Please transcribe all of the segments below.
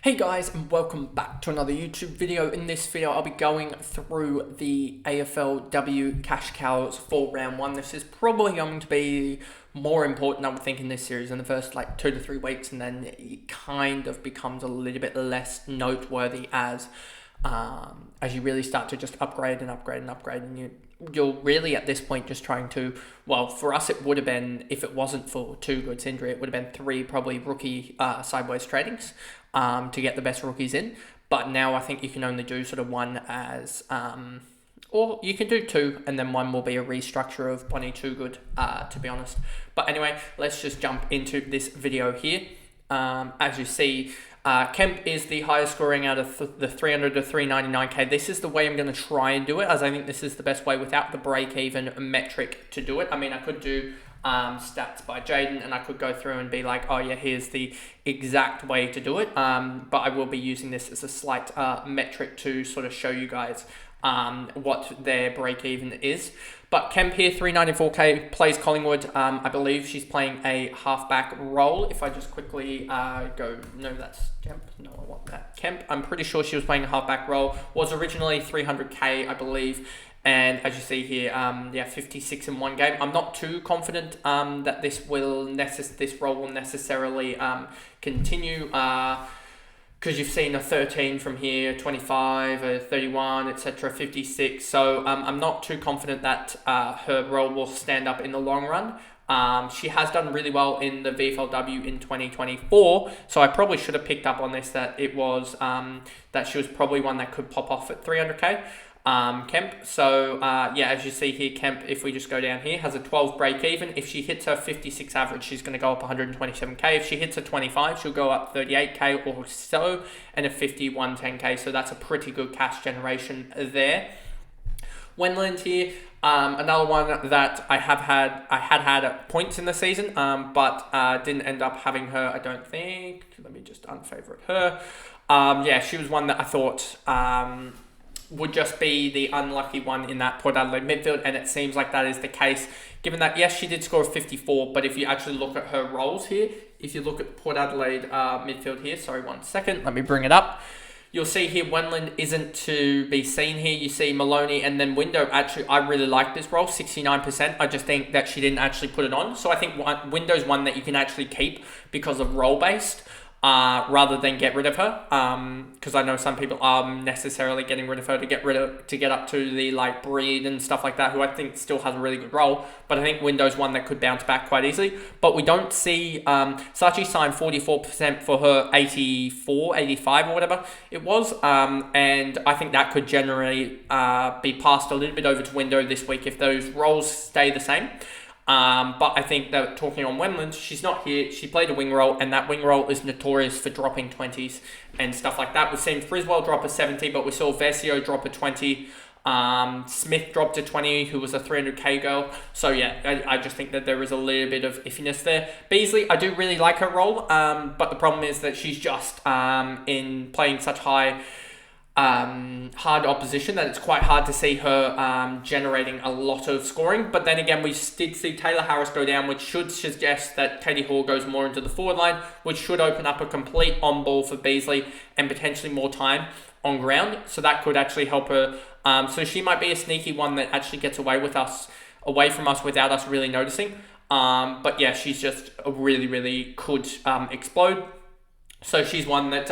Hey guys, and welcome back to another YouTube video. In this video I'll be going through the AFLW cash cows for round 1. This is probably going to be more important, I would think, in this series in the first 2 to 3 weeks, and then it kind of becomes a little bit less noteworthy as you really start to just upgrade, and you're really at this point just trying to, well, for us it would have been, if it wasn't for Too Good's injury, it would have been 3 probably rookie sideways tradings to get the best rookies in. But now I think you can only do sort of 1 as, or you can do 2, and then 1 will be a restructure of Bonnie Too Good, to be honest. But anyway, let's just jump into this video here. As you see, Kemp is the highest scoring out of the 300 to 399k. This is the way I'm going to try and do it, as I think this is the best way without the break-even metric to do it. I mean, I could do stats by Jaden, and I could go through and be like, oh yeah, here's the exact way to do it. But I will be using this as a slight metric to sort of show you guys what their break-even is. But Kemp here, 394k, plays Collingwood. I believe she's playing a halfback role. If I just quickly go, no, that's Kemp. No, I want that. Kemp, I'm pretty sure she was playing a halfback role. Was originally 300k, I believe. And as you see here, 56 in 1 game. I'm not too confident that this role will necessarily continue. Because you've seen a 13 from here, 25, a 31, etc., 56. So I'm not too confident that her role will stand up in the long run. She has done really well in the VFLW in 2024, so I probably should have picked up on this, that it was that she was probably one that could pop off at 300k. Kemp. So as you see here, Kemp, if we just go down here, has a 12 break even. If she hits her 56 average, she's going to go up 127k. If she hits a 25, she'll go up 38k or so, and a 50, 110k. So that's a pretty good cash generation there. Wenland here, another one that I had at points in the season, but didn't end up having her, I don't think. Let me just unfavorite her. She was one that I thought would just be the unlucky one in that Port Adelaide midfield, and it seems like that is the case, given that, yes, she did score a 54, but if you actually look at her roles here, if you look at Port Adelaide midfield here, sorry, 1 second, let me bring it up, you'll see here Wenland isn't to be seen here. You see Maloney and then Window. Actually, I really like this role, 69%. I just think that she didn't actually put it on. So I think Window's one that you can actually keep because of role-based. Rather than get rid of her, because I know some people are necessarily getting rid of her to get up to the Breed and stuff like that, who I think still has a really good role. But I think Window's one that could bounce back quite easily. But we don't see Sachi signed 44% for her 84, 85 or whatever it was, and I think that could generally be passed a little bit over to Window this week if those roles stay the same. But I think that talking on Wenland, she's not here. She played a wing role, and that wing role is notorious for dropping 20s and stuff like that. We've seen Friswell drop a 70, but we saw Vesio drop a 20. Smith dropped a 20, who was a 300k girl. So yeah, I just think that there is a little bit of iffiness there. Beasley, I do really like her role, but the problem is that she's just in playing such high hard opposition that it's quite hard to see her generating a lot of scoring. But then again, we did see Taylor Harris go down, which should suggest that Katie Hall goes more into the forward line, which should open up a complete on ball for Beasley and potentially more time on ground. So that could actually help her. So she might be a sneaky one that actually gets away from us without us really noticing. But yeah, she's just really could explode. So she's one that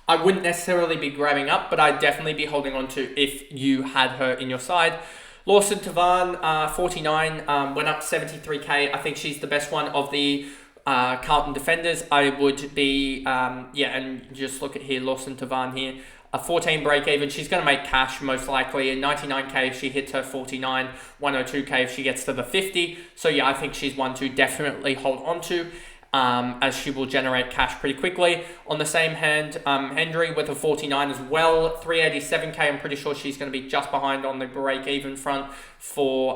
I wouldn't necessarily be grabbing up, but I'd definitely be holding on to if you had her in your side. Lawson Tavan, 49, went up 73k. I think she's the best one of the Carlton defenders. I would be, and just look at here, Lawson Tavan here, a 14 break even. She's going to make cash most likely, and 99k if she hits her 49, 102k if she gets to the 50. So yeah, I think she's one to definitely hold on to. As she will generate cash pretty quickly. On the same hand, Hendry with a 49 as well, 387k. I'm pretty sure she's going to be just behind on the break-even front for,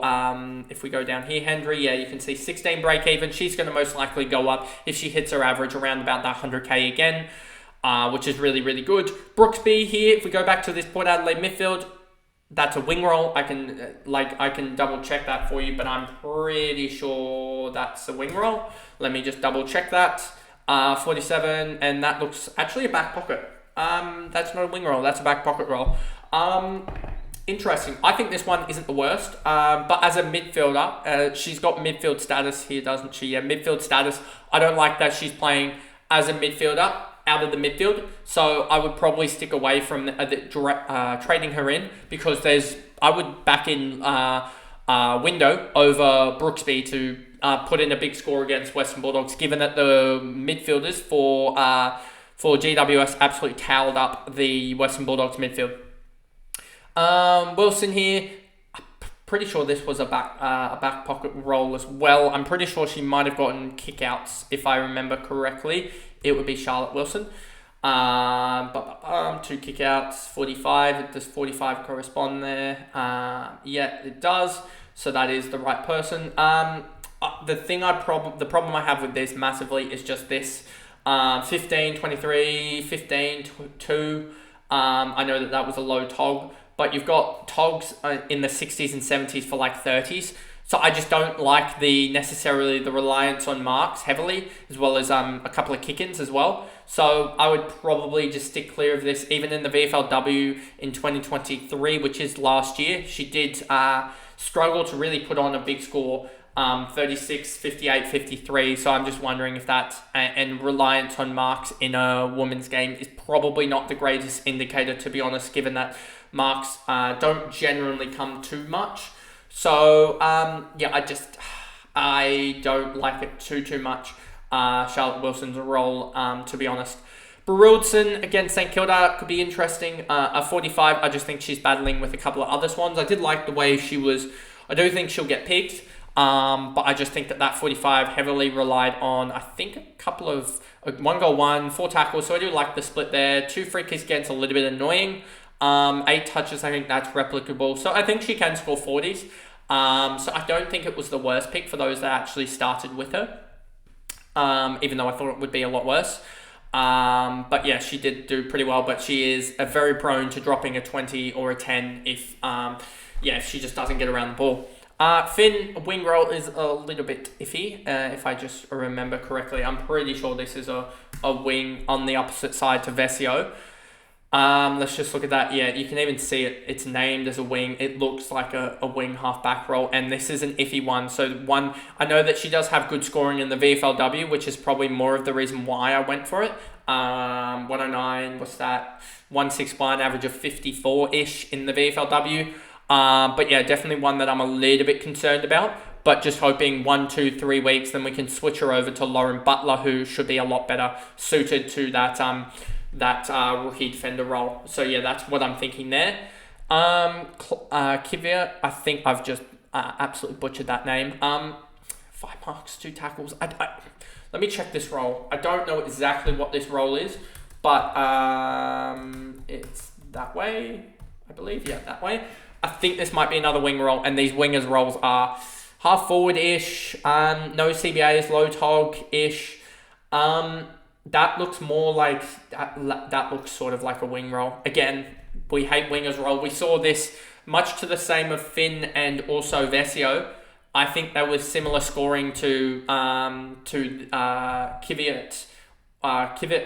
if we go down here, Hendry, yeah, you can see 16 break-even. She's going to most likely go up if she hits her average around about that 100k again, which is really good. Brooksby here, if we go back to this Port Adelaide midfield, that's a wing roll. I can double check that for you, but I'm pretty sure that's a wing roll. Let me just double check that. 47, and that looks actually a back pocket. That's not a wing roll, that's a back pocket roll. Interesting. I think this one isn't the worst, but as a midfielder, she's got midfield status here, doesn't she? Yeah, midfield status. I don't like that she's playing as a midfielder out of the midfield, so I would probably stick away from trading her in, because I would back in Window over Brooksby to put in a big score against Western Bulldogs, given that the midfielders for GWS absolutely towed up the Western Bulldogs midfield. Wilson here, pretty sure this was a back pocket roll as well. I'm pretty sure she might have gotten kickouts, if I remember correctly. It would be Charlotte Wilson. 2 kickouts, 45. Does 45 correspond there? Yeah, it does. So that is the right person. The problem I have with this massively is just this. 15, 23, 15, 2. I know that was a low tog, but you've got togs in the 60s and 70s for like 30s. So I just don't like necessarily the reliance on marks heavily, as well as a couple of kick-ins as well. So I would probably just stick clear of this. Even in the VFLW in 2023, which is last year, she did struggle to really put on a big score, 36, 58, 53. So I'm just wondering if that and reliance on marks in a women's game is probably not the greatest indicator, to be honest, given that marks don't generally come too much. So, I don't like it too much. Charlotte Wilson's role, to be honest. Barildson against St Kilda could be interesting. A 45, I just think she's battling with a couple of other Swans. I did like the way she was. I do think she'll get picked, but I just think that 45 heavily relied on, I think, a couple of 1 goal, 1, 4 tackles. So I do like the split there. 2 free kicks against a little bit annoying. 8 touches, I think that's replicable. So I think she can score 40s. So I don't think it was the worst pick for those that actually started with her. Even though I thought it would be a lot worse. But yeah, she did do pretty well, but she is very prone to dropping a 20 or a 10 if she just doesn't get around the ball. Finn wing roll is a little bit iffy, if I just remember correctly. I'm pretty sure this is a wing on the opposite side to Vesio. Let's just look at that. Yeah, you can even see it. It's named as a wing. It looks like a wing half-back roll, and this is an iffy one. So I know that she does have good scoring in the VFLW, which is probably more of the reason why I went for it. 109, what's that? 161, average of 54-ish in the VFLW. But yeah, definitely one that I'm a little bit concerned about. But just hoping 1, 2, 3 weeks, then we can switch her over to Lauren Butler, who should be a lot better suited to that rookie defender role. So yeah, that's what I'm thinking there. Kivia, I think I've just absolutely butchered that name. 5 marks, 2 tackles. Let me check this role. I don't know exactly what this role is, but it's that way, I believe. Yeah, that way. I think this might be another wing role, and these wingers roles are half forward-ish, no CBAs, low tog-ish. That looks more like, that looks sort of like a wing roll. Again, we hate wingers roll. We saw this much to the same of Finn and also Vesio. I think they were similar scoring to Kivett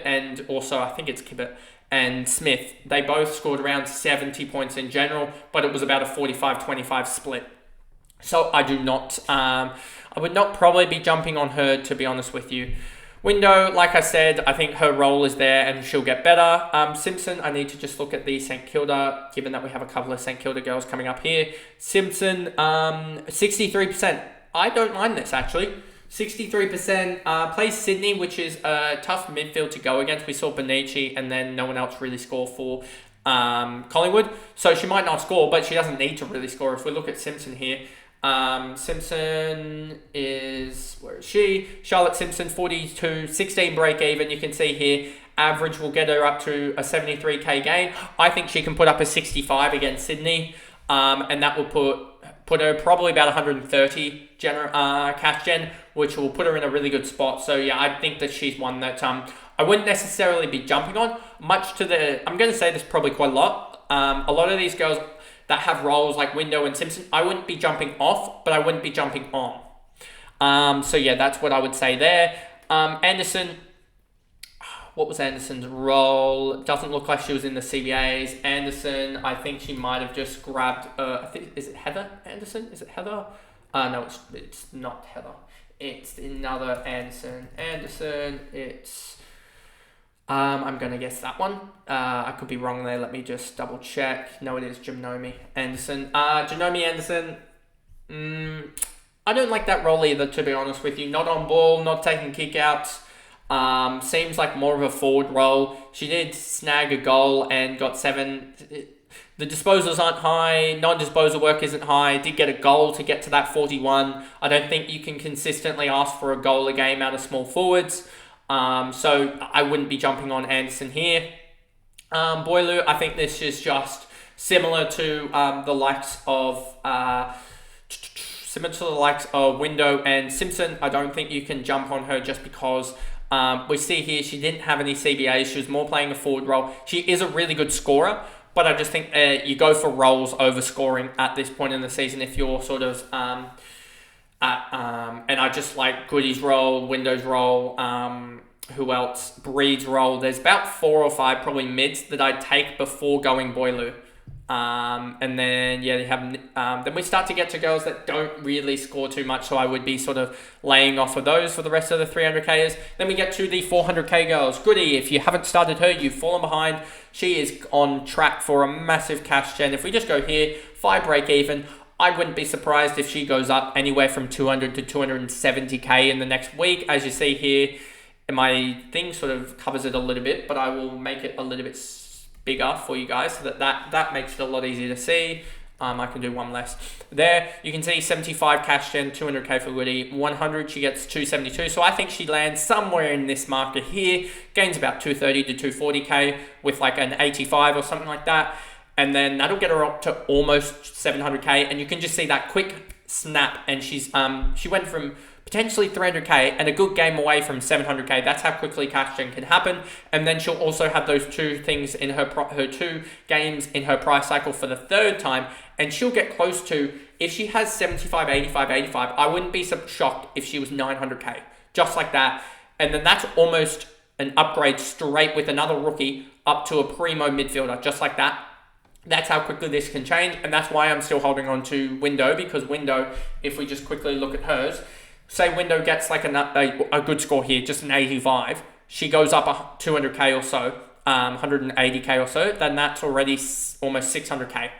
and also I think it's Kivett and Smith. They both scored around 70 points in general, but it was about a 45-25 split. So I would not probably be jumping on her, to be honest with you. Window, like I said, I think her role is there and she'll get better. Simpson, I need to just look at the St Kilda, given that we have a couple of St Kilda girls coming up here. Simpson, 63%. I don't mind this, actually. 63%. Plays Sydney, which is a tough midfield to go against. We saw Benici and then no one else really score for Collingwood. So she might not score, but she doesn't need to really score. If we look at Simpson here, Simpson is, where is she? Charlotte Simpson, 42, 16 break even. You can see here, average will get her up to a 73k gain. I think she can put up a 65 against Sydney, and that will put her probably about 130 cash gen, which will put her in a really good spot. So yeah, I think that she's one that I wouldn't necessarily be jumping on. I'm going to say this probably quite a lot. A lot of these girls that have roles like Window and Simpson, I wouldn't be jumping off, but I wouldn't be jumping on. So yeah, that's what I would say there. Anderson, What was Anderson's role? Doesn't look like she was in the CBAs. Anderson, I think she might have just grabbed. I think, is it Heather Anderson? Is it Heather? No, it's not Heather. It's another Anderson. It's. I'm gonna guess that one. I could be wrong there. Let me just double check. No, it is Janome Anderson. Janome Anderson. I don't like that role either, to be honest with you. Not on ball, not taking kickouts. Seems like more of a forward role. She did snag a goal and got 7. The disposals aren't high. Non-disposal work isn't high. Did get a goal to get to that 41. I don't think you can consistently ask for a goal a game out of small forwards. So I wouldn't be jumping on Anderson here. Boileau, I think this is just similar to the likes of Window and Simpson. I don't think you can jump on her just because we see here she didn't have any CBAs. She was more playing a forward role. She is a really good scorer, but I just think you go for roles over scoring at this point in the season if you're sort of and I just like Goody's role, Window's role, who else? Breed's role. There's about 4 or 5 probably mids that I'd take before going Boileau. And then, yeah, they have, then we start to get to girls that don't really score too much, so I would be sort of laying off of those for the rest of the 300Kers. Then we get to the 400K girls. Goody, if you haven't started her, you've fallen behind. She is on track for a massive cash gen. If we just go here, 5 break even, I wouldn't be surprised if she goes up anywhere from 200 to 270K in the next week. As you see here, my thing sort of covers it a little bit, but I will make it a little bit bigger for you guys so that makes it a lot easier to see. I can do one less. There, you can see 75 cash gen, 200K for Woody, 100, she gets 272. So I think she lands somewhere in this market here, gains about 230 to 240K with like an 85 or something like that. And then that'll get her up to almost 700K. And you can just see that quick snap. And she's she went from potentially 300K and a good game away from 700K. That's how quickly cash gen can happen. And then she'll also have those 2 things in her 2 games in her price cycle for the 3rd time. And she'll get close to, if she has 75, 85, 85, I wouldn't be so shocked if she was 900K. Just like that. And then that's almost an upgrade straight with another rookie up to a primo midfielder. Just like that. That's how quickly this can change. And that's why I'm still holding on to Window. Because Window, if we just quickly look at hers, say Window gets like a good score here, just an 85. She goes up 200K or so, 180K or so. Then that's already almost 600K.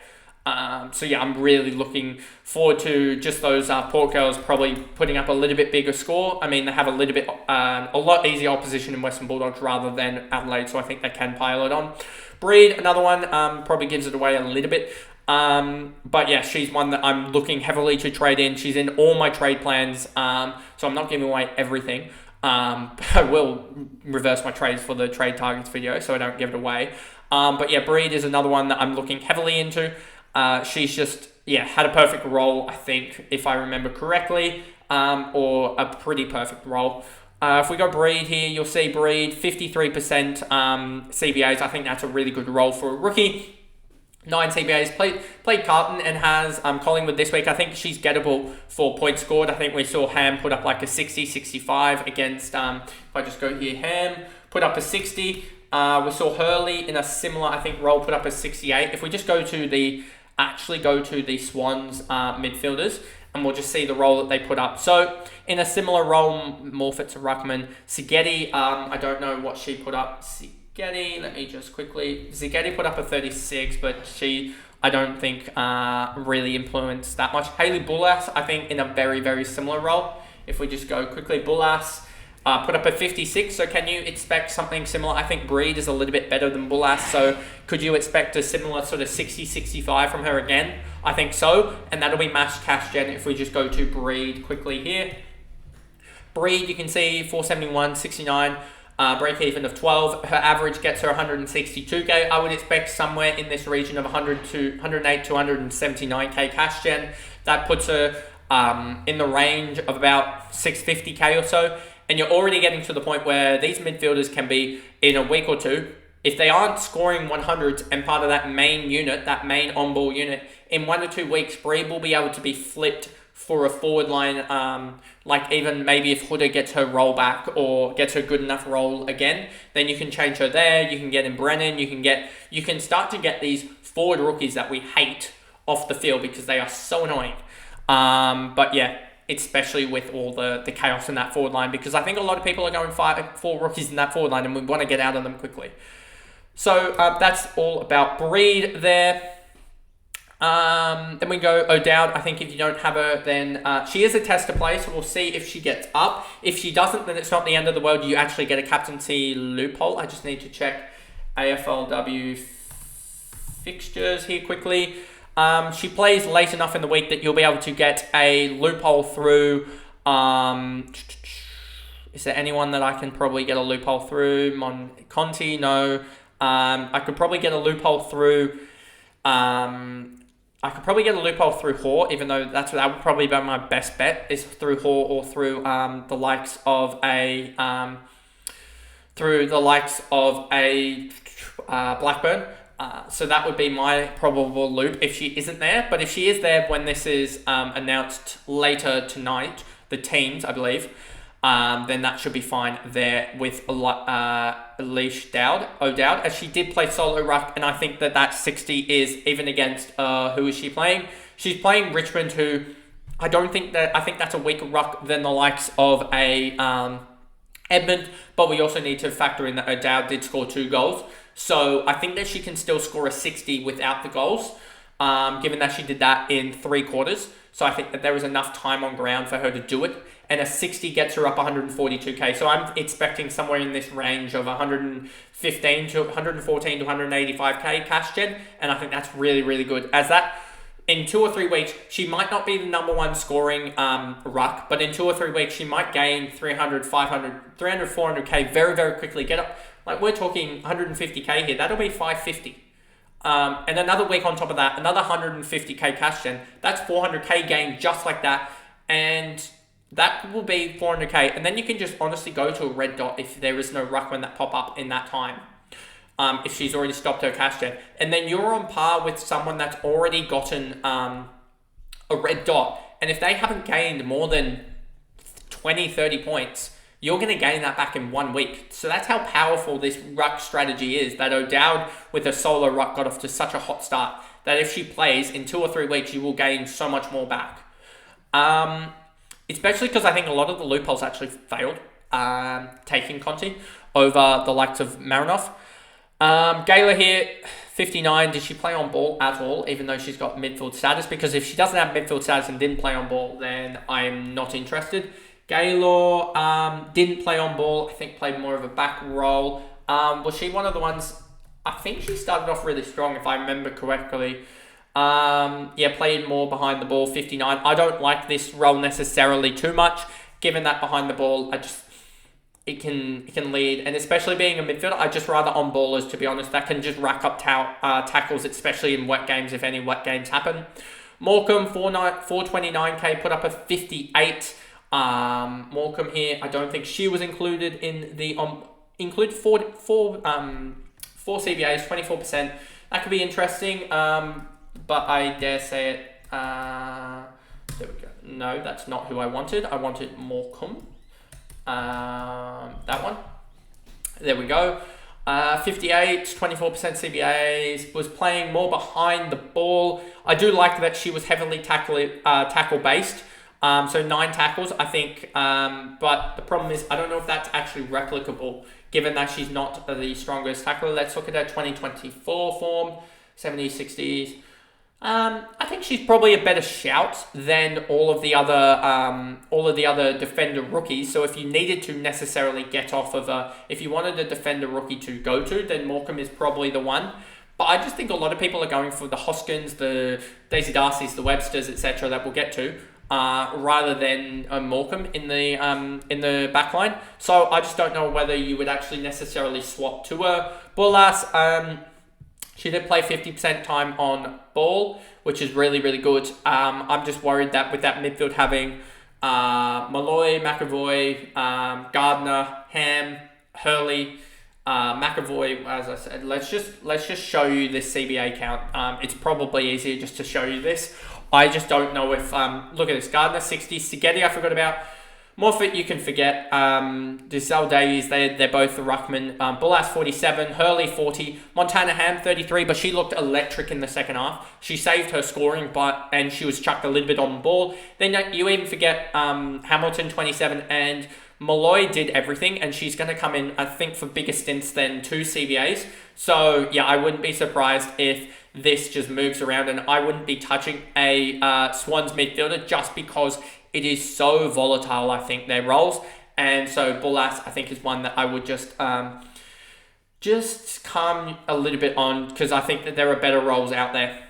So yeah, I'm really looking forward to just those Port girls probably putting up a little bit bigger score. I mean, they have a little bit, a lot easier opposition in Western Bulldogs rather than Adelaide, so I think they can pile it on. Breed, another one, probably gives it away a little bit. But yeah, she's one that I'm looking heavily to trade in. She's in all my trade plans, so I'm not giving away everything. I will reverse my trades for the trade targets video, so I don't give it away. But yeah, Breed is another one that I'm looking heavily into. She's just, yeah, had a perfect role, I think, if I remember correctly, or a pretty perfect role. If we go Breed here, you'll see Breed, 53% CBAs. I think that's a really good role for a rookie. 9 CBAs, played Carlton and has Collingwood this week. I think she's gettable for points scored. I think we saw Ham put up like a 60, 65 against, if I just go here, Ham put up a 60. We saw Hurley in a similar, I think, role put up a 68. If we just go to the Swans midfielders, and we'll just see the role that they put up. So, in a similar role, Morfett to Ruckman. Sigeti, I don't know what she put up. Sigeti, let me just quickly... Sigeti put up a 36, but she, I don't think, really influenced that much. Hayley Bullas, I think, in a very, very similar role. If we just go quickly, Bullas put up a 56, so can you expect something similar? I think Breed is a little bit better than Bullas, so could you expect a similar sort of 60, 65 from her again? I think so, and that'll be mash cash gen if we just go to Breed quickly here. Breed, you can see 471, 69, break even of 12. Her average gets her 162K. I would expect somewhere in this region of 108 to 179K cash gen. That puts her in the range of about 650K or so. And you're already getting to the point where these midfielders can be, in a week or two, if they aren't scoring 100s and part of that main unit, that main on-ball unit, in 1 to 2 weeks, Breed will be able to be flipped for a forward line, like even maybe if Huda gets her roll back or gets her good enough roll again, then you can change her there. You can get in Brennan. You can start to get these forward rookies that we hate off the field because they are so annoying. But yeah, especially with all the chaos in that forward line, because I think a lot of people are going 4 rookies in that forward line and we want to get out of them quickly. So that's all about Breed there. Then we go O'Dowd. I think if you don't have her, then she is a tester play, so we'll see if she gets up. If she doesn't, then it's not the end of the world. You actually get a captaincy loophole. I just need to check AFLW fixtures here quickly. She plays late enough in the week that you'll be able to get a loophole through. Is there anyone that I can probably get a loophole through? Conti, no. I could probably get a loophole through. I could probably get a loophole through Hoare, even though that would probably be my best bet, is through Hoare or through the likes of a Blackburn. So that would be my probable loop if she isn't there. But if she is there when this is announced later tonight, the teams, I believe, then that should be fine there with Leash O'Dowd, as she did play solo ruck, and I think that 60 is even against, who is she playing? She's playing Richmond, who I think that's a weaker ruck than the likes of a Edmund, but we also need to factor in that O'Dowd did score 2 goals. So I think that she can still score a 60 without the goals, given that she did that in 3 quarters. So I think that there was enough time on ground for her to do it. And a 60 gets her up 142k. So I'm expecting somewhere in this range of 114 to 185k cash gen. And I think that's really, really good. As that, in 2 or 3 weeks, she might not be the number 1 scoring ruck, but in 2 or 3 weeks, she might gain 300, 400k very, very quickly. Get up, like we're talking 150k here. That'll be 550. And another week on top of that, another 150k cash gen. That's 400k gain just like that. And that will be 400k. And then you can just honestly go to a red dot if there is no ruckman that pop up in that time. If she's already stopped her cash gen. And then you're on par with someone that's already gotten a red dot. And if they haven't gained more than 20, 30 points, you're going to gain that back in 1 week. So that's how powerful this ruck strategy is, that O'Dowd with a solo ruck got off to such a hot start that if she plays in 2 or 3 weeks, you will gain so much more back. Especially because I think a lot of the loopholes actually failed, taking Conti over the likes of Marinoff. Gayla here, 59. Did she play on ball at all, even though she's got midfield status? Because if she doesn't have midfield status and didn't play on ball, then I'm not interested. Gaylor didn't play on ball. I think played more of a back role. Was she one of the ones? I think she started off really strong, if I remember correctly. Played more behind the ball, 59. I don't like this role necessarily too much, given that behind the ball, it can lead, and especially being a midfielder, I just rather on ballers, to be honest, that can just rack up tackles, especially in wet games, if any wet games happen. Morecambe, 429k, put up a 58. Morecambe here, I don't think she was included in the include four CBAs, 24%. That could be interesting. But I dare say it. There we go. No, that's not who I wanted. I wanted Morecambe. That one. There we go. 58, 24% CBAs, was playing more behind the ball. I do like that she was heavily tackle based. So 9 tackles, I think. But the problem is, I don't know if that's actually replicable, given that she's not the strongest tackler. Let's look at her 2024 form, 70s, 60s. I think she's probably a better shout than all of the other defender rookies. So if you needed to necessarily get off of if you wanted a defender rookie to go to, then Morecambe is probably the one. But I just think a lot of people are going for the Hoskins, the Daisy Darcys, the Websters, etc. that we'll get to, rather than Morecambe in the back line. So I just don't know whether you would actually necessarily swap to her. Bullas, she did play 50% time on ball, which is really, really good. I'm just worried that with that midfield having Malloy, McAvoy, Gardner, Ham, Hurley, McAvoy, as I said, let's just show you this CBA count. It's probably easier just to show you this. I just don't know if, look at this, Gardner 60, Sigeti I forgot about. Morfitt you can forget. Giselle Davies, they're both the ruckman. Bullas 47, Hurley 40, Montana Ham 33, but she looked electric in the second half. She saved her scoring, and she was chucked a little bit on the ball. Then you even forget Hamilton 27, and Malloy did everything, and she's going to come in, I think, for bigger stints than 2 CBAs. So, yeah, I wouldn't be surprised if this just moves around, and I wouldn't be touching a Swans midfielder just because it is so volatile, I think, their roles. And so Bullas, I think, is one that I would just calm a little bit on, because I think that there are better roles out there.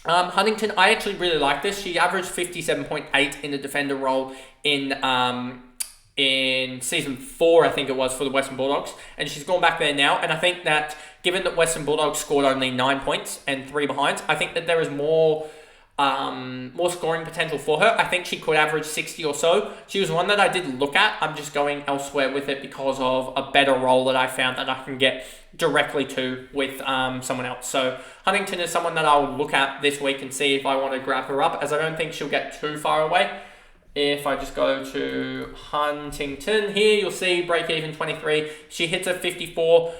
Huntington, I actually really like this. She averaged 57.8 in the defender role in season 4, I think it was, for the Western Bulldogs, and she's gone back there now. And I think that given that Western Bulldogs scored only 9 points and 3 behinds, I think that there is more scoring potential for her. I think she could average 60 or so. She was one that I did look at. I'm just going elsewhere with it because of a better role that I found that I can get directly to with someone else. So Huntington is someone that I'll look at this week and see if I want to grab her up, as I don't think she'll get too far away. If I just go to Huntington here, you'll see break even 23. She hits a 54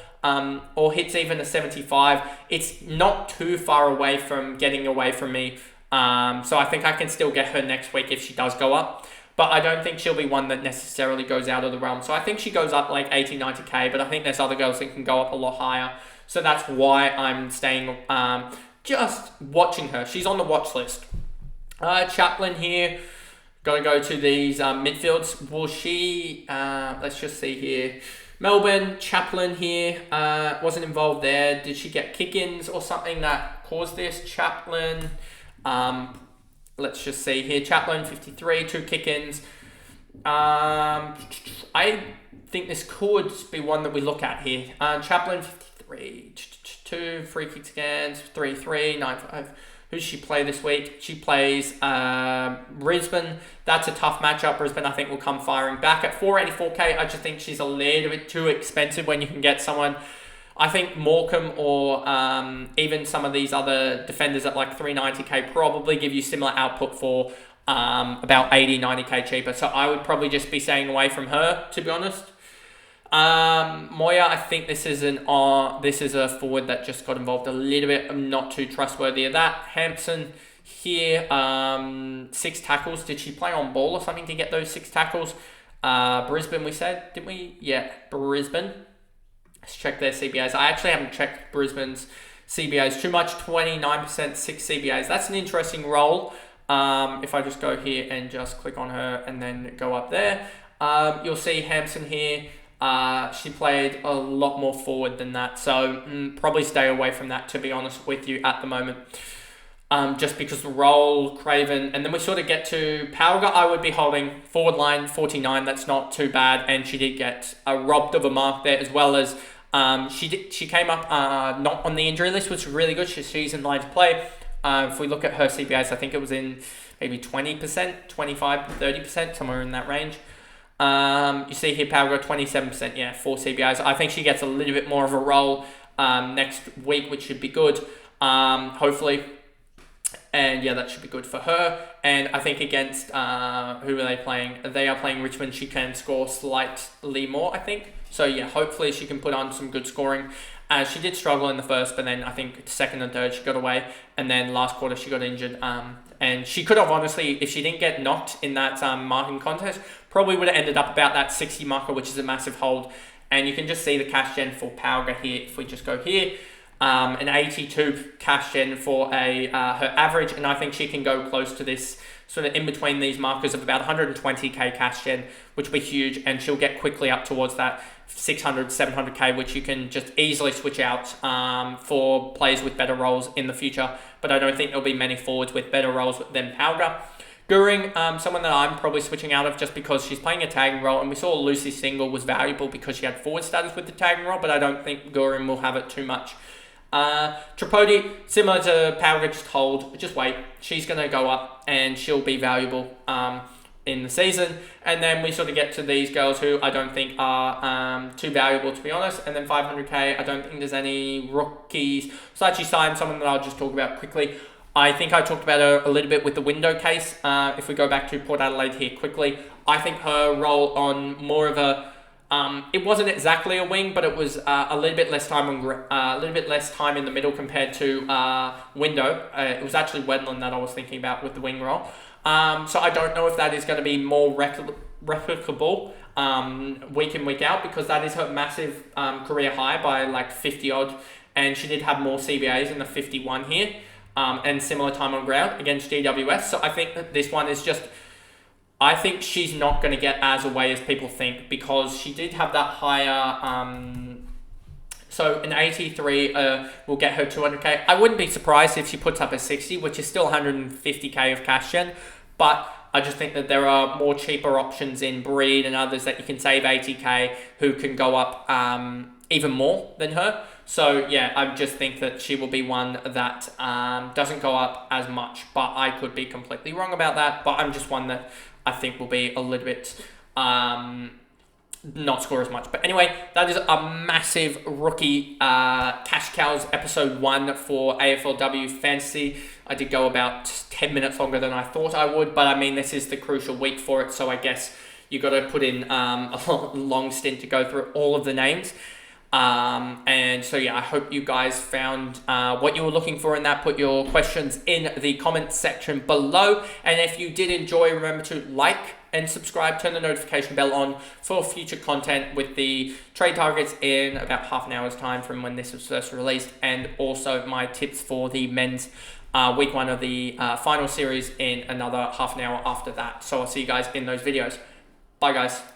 or hits even a 75. It's not too far away from getting away from me. So I think I can still get her next week if she does go up. But I don't think she'll be one that necessarily goes out of the realm. So I think she goes up like 80, 90k, but I think there's other girls that can go up a lot higher. So that's why I'm staying, just watching her. She's on the watch list. Chaplin here. Got to go to these midfields. Will she, let's just see here. Melbourne, Chaplin here, wasn't involved there. Did she get kick-ins or something that caused this? Chaplin, let's just see here. Chaplin, 53, 2 kick-ins. I think this could be one that we look at here. Chaplin, 53, 2 free kick scans, 3-3, 9-5. Who does she play this week? She plays Brisbane. That's a tough matchup. Brisbane, I think, will come firing back at 484k. I just think she's a little bit too expensive when you can get someone. I think Morecambe or even some of these other defenders at like 390k probably give you similar output for about 80, 90k cheaper. So I would probably just be staying away from her, to be honest. Moya, I think this is a forward that just got involved a little bit. I'm not too trustworthy of that. Hampson here, 6 tackles. Did she play on ball or something to get those 6 tackles? Brisbane, we said, didn't we? Yeah, Brisbane. Let's check their CBAs. I actually haven't checked Brisbane's CBAs too much. 29%, 6 CBAs. That's an interesting role. If I just go here and just click on her and then go up there, you'll see Hampson here. She played a lot more forward than that, so probably stay away from that, to be honest with you, at the moment. Just because the role, Craven, and then we sort of get to Palga. I would be holding forward line 49. That's not too bad, and she did get robbed of a mark there, as well as she came up not on the injury list, which was really good. She's in line to play. If we look at her CBAs, I think it was in maybe 20%, 25, 30%, somewhere in that range. You see here, Palga 27%, yeah, 4 CBAs. I think she gets a little bit more of a role next week, which should be good, hopefully. And yeah, that should be good for her. And I think against, who are they playing? They are playing Richmond. She can score slightly more, I think. So yeah, hopefully she can put on some good scoring. She did struggle in the first, but then I think second and third she got away. And then last quarter she got injured. And she could have, honestly, if she didn't get knocked in that marking contest, probably would have ended up about that 60 marker, which is a massive hold. And you can just see the cash gen for Palga here. If we just go here, an 82 cash gen for her average, and I think she can go close to this sort of in between these markers of about 120k cash gen, which will be huge, and she'll get quickly up towards that 600, 700k, which you can just easily switch out for players with better roles in the future. But I don't think there'll be many forwards with better roles than Palga. Goering, someone that I'm probably switching out of just because she's playing a tagging role, and we saw Lucy Single was valuable because she had forward status with the tagging role, but I don't think Goering will have it too much. Tripodi, similar to Palga, just wait. She's going to go up and she'll be valuable in the season. And then we sort of get to these girls who I don't think are too valuable, to be honest. And then 500k, I don't think there's any rookies. Sachi Syme, someone that I'll just talk about quickly. I think I talked about her a little bit with the window case. If we go back to Port Adelaide here quickly, I think her role on more of a it wasn't exactly a wing, but it was a little bit less time a little bit less time in the middle compared to window. It was actually Wedland that I was thinking about with the wing role. So I don't know if that is going to be more replicable week in, week out, because that is her massive career high by like 50 odd, and she did have more CBAs in the 51 here, and similar time on ground against GWS. So I think that this one is just, I think she's not going to get as away as people think, because she did have that higher. So an 83 will get her 200k. I wouldn't be surprised if she puts up a 60, which is still 150k of cash gen, but I just think that there are more cheaper options in Breed and others that you can save 80k who can go up even more than her. So yeah, I just think that she will be one that doesn't go up as much, but I could be completely wrong about that. But I'm just one that I think will be a little bit not score as much. But anyway, that is a massive rookie Cash Cows episode 1 for AFLW Fantasy. I did go about 10 minutes longer than I thought I would, but I mean, this is the crucial week for it, so I guess you got to put in a long stint to go through all of the names. And so yeah, I hope you guys found what you were looking for in that. Put your questions in the comments section below, and if you did enjoy, remember to like and subscribe, turn the notification bell on for future content with the trade targets in about half an hour's time from when this was first released, and also my tips for the men's week 1 of the final series in another half an hour after that. So I'll see you guys in those videos. Bye guys.